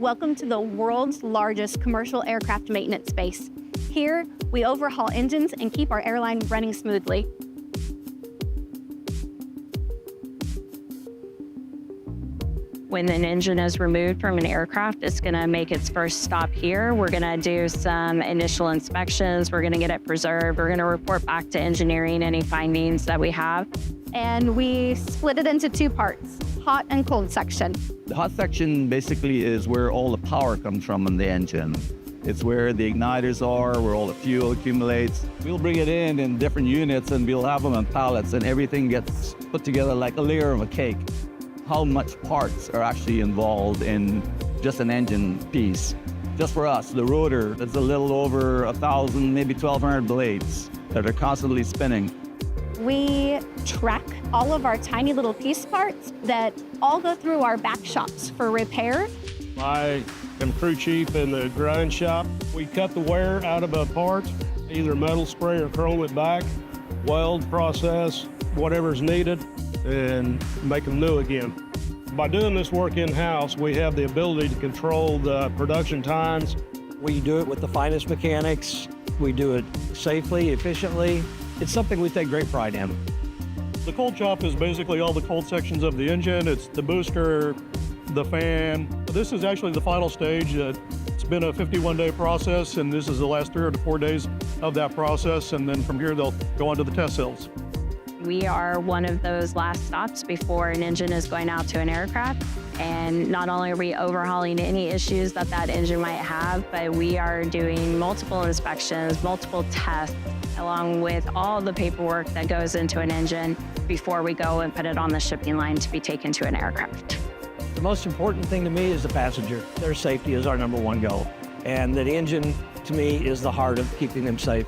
Welcome to the world's largest commercial aircraft maintenance base. Here, we overhaul engines and keep our airline running smoothly. When an engine is removed from an aircraft, it's going to make its first stop here. We're going to do some initial inspections. We're going to get it preserved. We're going to report back to engineering any findings that we have. And we split it into two parts, hot and cold section. The hot section basically is where all the power comes from in the engine. It's where the igniters are, where all the fuel accumulates. We'll bring it in different units and we'll have them on pallets and everything gets put together like a layer of a cake. How much parts are actually involved in just an engine piece. Just for us, the rotor, it's a little over 1,000, maybe 1,200 blades that are constantly spinning. We track all of our tiny little piece parts that all go through our back shops for repair. I am crew chief in the grind shop. We cut the wear out of a part, either metal spray or chrome it back, weld, process, whatever's needed, and make them new again. By doing this work in-house, we have the ability to control the production times. We do it with the finest mechanics. We do it safely, efficiently. It's something we take great pride in. The cold shop is basically all the cold sections of the engine. It's the booster, the fan. This is actually the final stage. It's been a 51-day process, and this is the last 3 or 4 days of that process, and then from here they'll go on to the test cells. We are one of those last stops before an engine is going out to an aircraft. And not only are we overhauling any issues that engine might have, but we are doing multiple inspections, multiple tests, along with all the paperwork that goes into an engine before we go and put it on the shipping line to be taken to an aircraft. The most important thing to me is the passenger. Their safety is our #1 goal. And that engine, to me, is the heart of keeping them safe.